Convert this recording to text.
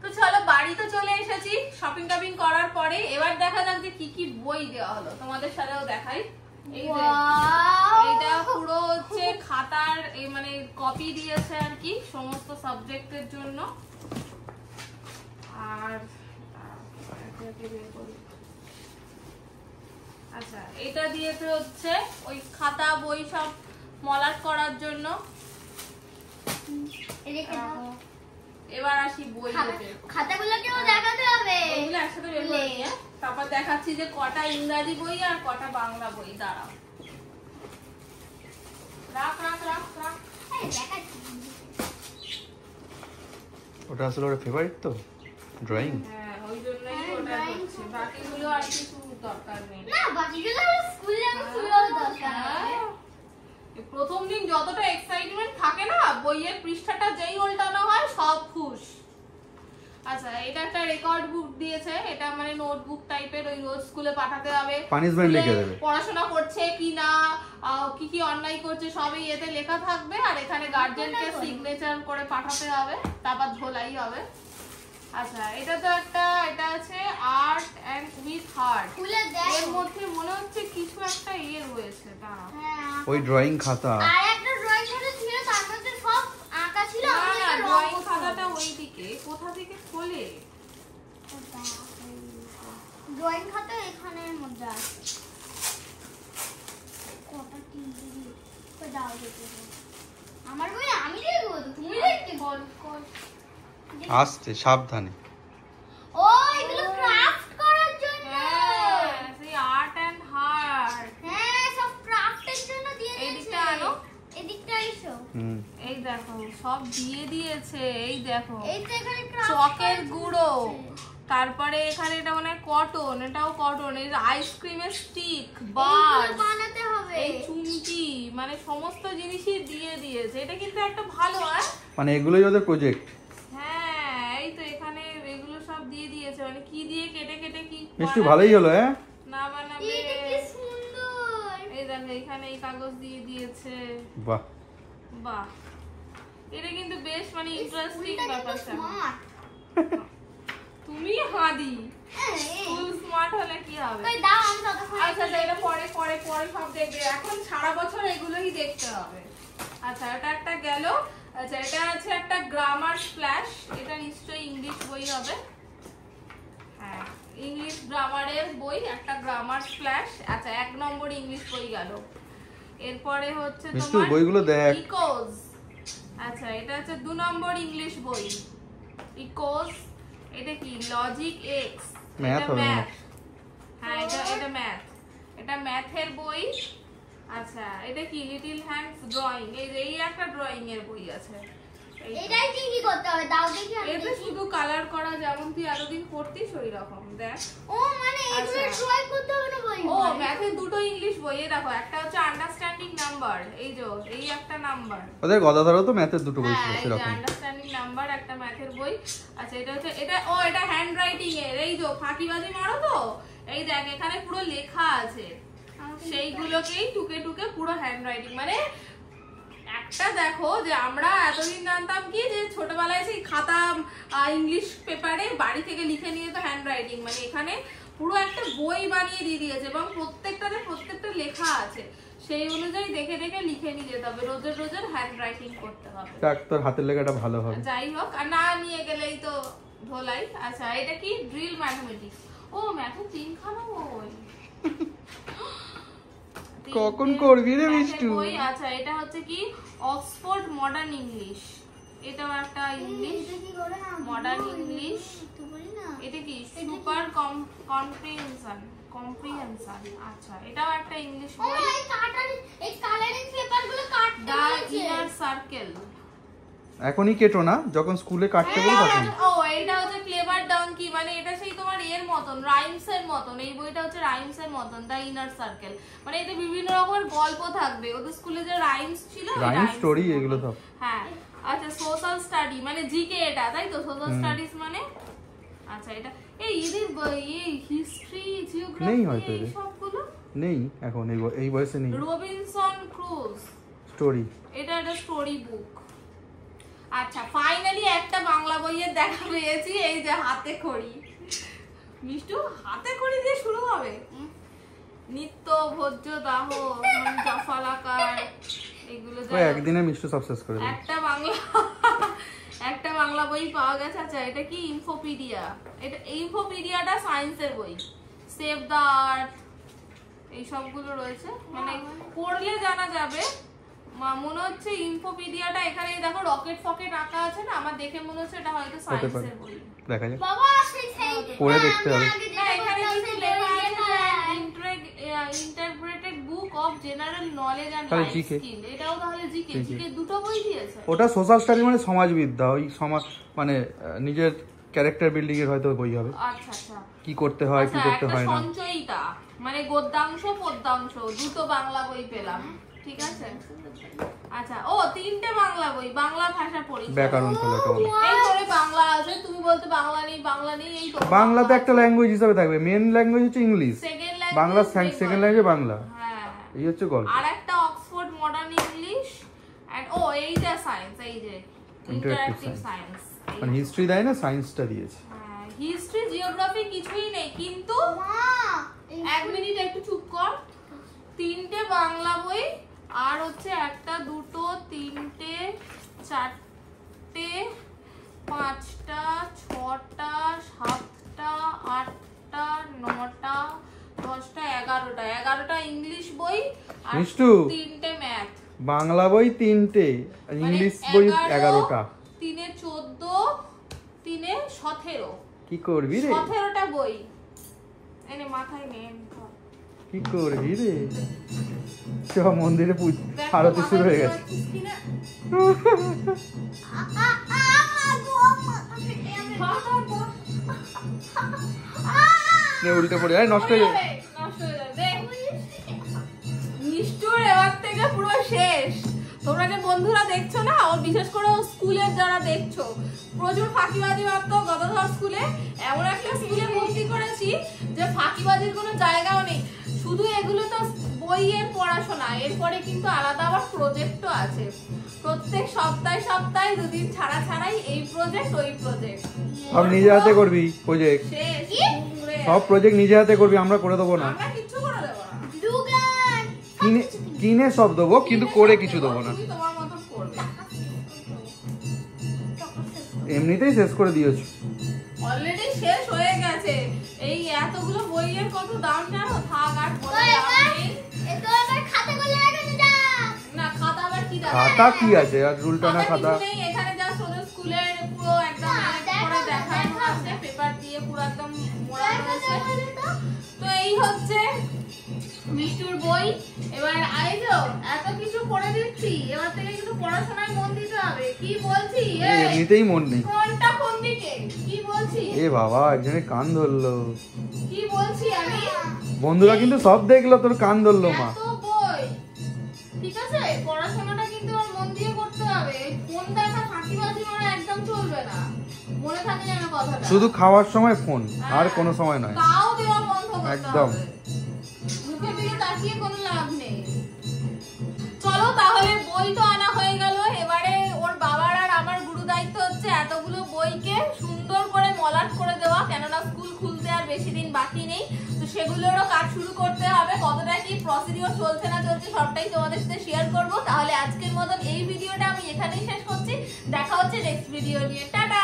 তো চলো বাড়িতে চলে এসেছি শপিং টপিং করার পরে। এবার দেখা যাক যে কি কি বই দেওয়া হলো, তোমাদের সাথেও দেখাই। এইটা পুরো হচ্ছে খাতার মানে কপি দিয়েছে আর কি সমস্ত সাবজেক্টের জন্য। আর আচ্ছা এটা দিয়েছে হচ্ছে ওই খাতা বই সব মলাট করার জন্য। এবার আসি বই, খাতাগুলোকেও দেখাতে হবে, ওগুলো একসাথে বের করে নিয়ে তারপর দেখাচ্ছি যে কটা ইংরাজি বই আর কটা বাংলা বই। দাঁড়াও, রাখ রাখ রাখ রাখ। ওটা আসলে ওর ফেভারিট তো ড্রয়িং। হ্যাঁ ওই জন্যই ওটা করছে, বাকিগুলো আর কিছু দরকার নেই। না বাকিগুলো স্কুলে আমি শুরুও দরকার নেই। প্রথম দিন যতটা এক্সাইটমেন্ট থাকে না, বইয়ের পৃষ্ঠাটা যেই উল্টানো হয় সব খুশ। আচ্ছা এটা একটা রেকর্ড বুক দিয়েছে, এটা মানে নোটবুক টাইপের, ওই রোজ স্কুলে পাঠাতে হবে, পানিশমেন্ট লিখে দেবে, পড়াশোনা করছে কি না, কি কি অন্যায় করছে সবই এতে লেখা থাকবে। আর এখানে গার্জিয়ানকে সিগনেচার করে পাঠাতে হবে, তারপর ধোলাই হবে। আচ্ছা এটা তো একটা, এটা আছে আর্ট এন্ড উইথ হার্ট। এর মধ্যে মনে হচ্ছে কিছু একটা রয়েছে, দাঁড়াও। ওই ড্রয়িং খাতা আর একটা ড্রয়িং খাতা ছিল, তার মধ্যে সব আঁকা ছিল। না ড্রয়িং খাতাটা ওইদিকে, কোথা থেকে খোলে? ড্রয়িং খাতা এখানের মধ্যে আছে। কটা কিনতে দিই তো দাও দেখো। আমার বই আমি দেখব, তুমি দেখতে বল কর। আসছে সাবধানে। ও এগুলো ক্রাফট করার জন্য, সেই আর্ট এন্ড হার্ট। হ্যাঁ সব ক্রাফটের জন্য দিয়ে দিয়েছে। এদিকটা আনো, এদিকটা এসো। এই দেখো সব দিয়ে দিয়েছে। এই দেখো এই তো এখানে ক্রাফট চকের গুঁড়ো, তারপরে এখানে এটা মানে কটন, এটাও কটন, এই আইসক্রিমের স্টিক, বাস বানাতে হবে, এই চুমকি, মানে সমস্ত জিনিসই দিয়ে দিয়েছে। এটা কিন্তু একটা ভালো, মানে এগুলোই ওদের প্রজেক্ট। হ্যাঁ এই তো এখানে এগুলো সব দিয়ে দিয়েছে, মানে কি দিয়ে কেটে কেটে কি মিষ্টি ভালোই হলো। হ্যাঁ না বানাবে। এটা কি সুন্দর। এই দেখো এখানে এই কাগজ দিয়ে দিয়েছে। বাহ বাহ, এটা কিন্তু বেশ মানে ইন্টারেস্টিং ব্যাপারটা। তুমি হাদি ফুল স্মার্ট হলে কি হবে? কই দাও আমি ততক্ষণ। আচ্ছা এটা পরে পরে পরে সব দেখবে, এখন সারা বছর এগুলোই দেখতে হবে। আচ্ছা এটা একটা গেল। আচ্ছা এটা আছে একটা গ্রামার স্প্ল্যাশ, এটা নিশ্চয়ই ইংলিশ বই হবে। হ্যাঁ ইংলিশ গ্রামারের বই, একটা গ্রামার স্প্ল্যাশ। আচ্ছা 1 নম্বর ইংলিশ বই গেল। এরপরে হচ্ছে তোমার বইগুলো দেখ। ইকোজ। আচ্ছা এটা হচ্ছে 2 নম্বর ইংলিশ বই, ইকোজ। এটা কি লজিক এক্স, ম্যাথ হবে না? হ্যাঁ এটা ম্যাথ, এটা ম্যাথের বই। আচ্ছা এটা কি লিটল হ্যান্ডস ড্রয়িং, এই একটা ড্রয়িং এর বই আছে। এটাই কি করতে হবে দাও দেখি। আমি এতে শুধু কালার করা, যেমন তুই এতদিন করতিস ওই রকম দেখ। ও মানে এগুলো ড্রয়িং করতে হবে না বই? ও ম্যাথের দুটো ইংলিশ বই, এই দেখো একটা হচ্ছে আন্ডারস্ট্যান্ডিং নাম্বার, এই যে এই একটা নাম্বার। ওদের গদাধরও তো ম্যাথের দুটো বই ছিল সেরকম। আন্ডারস্ট্যান্ডিং নাম্বার একটা ম্যাথের বই। আচ্ছা এটা হচ্ছে এটা এটা হ্যান্ড রাইটিং এর, এই যে ফাঁকিবাজি মারো তো, এই দেখ এখানে পুরো লেখা আছে, সেইগুলোকেই টুকে টুকে পুরো হ্যান্ড রাইটিং। মানে একটা দেখো যে আমরা এতদিন জানতাম কি যে ছোটবেলায় সেই খাতা ইংলিশ পেপারে বাড়ি থেকে লিখে নিয়ে তো হ্যান্ড রাইটিং, মানে এখানে পুরো একটা বই বানিয়ে দিয়ে দিয়েছে এবং প্রত্যেকটা লেখা আছে, সেই অনুযায়ী দেখে দেখে লিখে নিয়ে যেতে হবে, রোজের রোজের হ্যান্ড রাইটিং করতে হবে। তোর হাতের লেখাটা ভালো হবে। যাই হোক, আর না নিয়ে গেলেই তো ধোলাই। আচ্ছা এটা কি ড্রিল ম্যাথমেটিক্স। ও ম্যাথের 3খানা বই, কখন করবি রে মিষ্টু? আচ্ছা এটা হচ্ছে কি অক্সফোর্ড মডার্ন ইংলিশ, এটাও একটা ইংলিশ মডার্ন ইংলিশ। এটা কি সুপার কম্প্রিহেনশন। আচ্ছা এটাও একটা ইংলিশ বই। এই কালারিং পেপারগুলো কাটতে বলেছে। Inner circle. এখনই কেটো না, যখন স্কুলে কাটতে বলি তখন। ও এটা হচ্ছে ক্লেভার ডাঙ্কি, মানে এটা সেই তোমার এর মতন, রাইমস এর মতন। এই বইটা হচ্ছে রাইমস এর মতন, দা ইনার সার্কেল। মানে এতে বিভিন্ন রকমের গল্প থাকবে, ওদের স্কুলে যে রাইমস ছিল, রাইম স্টোরি এগুলো সব। হ্যাঁ আচ্ছা সোশ্যাল স্টাডি মানে জিকে, এটা তাই তো সোশ্যাল স্টাডিজ মানে। আচ্ছা এটা এই হিস্ট্রি জিওগ্রাফি নেই হয়তো এই সবগুলো নেই এখন এই বয়সে নেই। রবিনসন ক্রুজ স্টোরি, এটা একটা স্টোরি বুক। আচ্ছা ফাইনালি একটা বাংলা বইয়ের দেখা পেয়েছি, এই যে হাতে খড়ি। মিষ্টু হাতে খড়ি দিয়ে শুরু হবে। নিত্য ভোজ্য দাহ জফালাকার এগুলো একদিনে মিষ্টু সাকসেস করে দেবে। একটা বাংলা বই পাওয়া গেছে। আচ্ছা এটা কি ইনফোপিডিয়া, এটা ইনফোপিডিয়াটা সায়েন্সের বই, সেভ দ্য আর্থ এই সবগুলো রয়েছে, মানে পড়লে জানা যাবে। মনে হচ্ছে ইনফোপিডিয়াটা এখানে দেখো রকেট ফকেট আঁকা আছে না, আমার দেখে মনে হচ্ছে এটা হয়তো সায়েন্সের বই। দেখা যাক বাবা সেই পড়ে দেখতে হবে। না এখানে কিছু লেখা আছে interpreted book of general knowledge and life skill, এটাও তাহলে জিকে দুটো বই দিয়েছে। ওটা সোশ্যাল স্টাডি মানে সমাজবিদ্যা, ওই সমাজ মানে নিজের ক্যারেক্টার বিল্ডিং এর হয়তো বই হবে। আচ্ছা আচ্ছা কি করতে হয় কি করতে হয় না। সঞ্চয়িতা মানে গদ্যাংশ পদ্যাংশ দুটো বাংলা বই পেলাম, ঠিক আছে। আচ্ছা ও তিনটে বাংলা বই, বাংলা ভাষা পরিচয়, ব্যাকরণ ফলো কেমন এই করে বাংলা আছে। তুমি বলতে বাংলা নেই এই তো। বাংলাতে একটা ল্যাঙ্গুয়েজ হিসেবে থাকবে, মেন ল্যাঙ্গুয়েজ হচ্ছে English, second Bangla second language Bangla. হ্যাঁ এই হচ্ছে গল্প। আর একটা অক্সফোর্ড মডার্ন ইংলিশ এন্ড ও এইটা সায়েন্স, এই যে ইন্টারঅ্যাকটিভ সায়েন্স, মানে হিস্ট্রি দেয় না, সায়েন্সটা দিয়েছে। হিস্ট্রি জিওগ্রাফি কিছুই নেই, কিন্তু এক মিনিট একটু চুপ কর। তিনটে বাংলা বই আর হচ্ছে একটা দুটো তিনটে চারটে পাঁচটা ছটা সাতটা আটটা নটা 10টা 11টা ইংলিশ বই আর মিষ্টু, তিনটে ম্যাথ। বাংলা বই তিনটে, ইংলিশ বই 11টা, 3 14 3 17 কি করবি রে 17টা বই এনে মাথায় নে। কি করবি রে? সব মন্দিরে আরতি শুরু হয়ে গেছে। উল্টে পড়ে যায়, নষ্ট হয়ে যাবে। মিষ্টুর এবার থেকে পুরো শেষ। তোমরা যে বন্ধুরা দেখছো না, ও বিশেষ করে স্কুলের যারা দেখছো, প্রচুর ফাঁকিবাজি মাত্র গদধর স্কুলে। এমন একটা স্কুলে ভর্তি করেছি যে ফাঁকিবাজির কোনো জায়গাও নেই। শুধু এগুলো তো বইয়ের পড়াশোনা, এরপরে কিন্তু আলাদা আবার প্রজেক্টও আছে। প্রত্যেক সপ্তাহে 2 দিন ছাড়াই এই প্রজেক্ট ওই প্রজেক্ট। সব নিজে হাতে করবি প্রজেক্ট, সব প্রজেক্ট নিজে হাতে করবি, আমরা করে দেবো না। আমরা কিচ্ছু করে দেবো না, কিনে সব দেবো, কিন্তু করে কিছু দেবো না। তোমার মতো করবে। এমনিতেই শেষ করে দিয়েছো। অলরেডি শেষ হয়ে গেছে। এই এতগুলো বইয়ের কত দাম জানো? থাক আর বলে দাম নেই। এতো আবার খাতা গুলো রাখতে দাও না, খাতা আবার কি দাও? খাতা কি আছে আর উল্টানা খাতা? কিছু নেই, এখানে জাস্ট ওদের স্কুলের পুরো একদম করে দেখানো আছে, পেপার দিয়ে পুরো একদম মোড়ানো আছে। তো এই হচ্ছে মিষ্টুর বই। এবার আইজো এত কিছু পড়ে দিচ্ছি, এবার থেকে কিন্তু পড়াশোনায় মন দিতে হবে। কি বলছি? এমনিতেই মন নেই। কোনটা কোন দিকে? কি বলছি? এ বাবা, একজনে কান ধরলো। কি বলছি আমি? বন্ধুরা কিন্তু সব দেখলো, তোর কান ধরলো মা। এত বই, ঠিক আছে? পড়াশোনাটা কিন্তু আর মন দিয়ে করতে হবে। ফোন দেখা ফাঁকিবাজি মারা একদম চলবে না, মনে থাকে যেন কথাটা। শুধু খাওয়ার সময় ফোন, আর কোনো সময় নয়। তাও দেওয়া বন্ধ করতে একদম। হবে। মুখের দিকে তাকিয়ে কোনো লাভ নেই। চলো তাহলে, বই তো আনা হয়ে গেল। এবারে ওর বাবার আর আমার গুরু দায়িত্ব হচ্ছে এতগুলো বইকে সুন্দর করে মলাট করে দেওয়া, কেননা স্কুল খুলতে আর বেশি দিন বাকি নেই। তো সেগুলোরও কাজ শুরু করতে হবে। কতটা কি প্রসিডিওর চলছে না চলছে সবটাই তোমাদের সাথে শেয়ার করব। তাহলে আজকের মতন এই ভিডিওটা আমি এখানেই শেষ করছি। দেখা হচ্ছে নেক্সট ভিডিও নিয়ে। টাটা।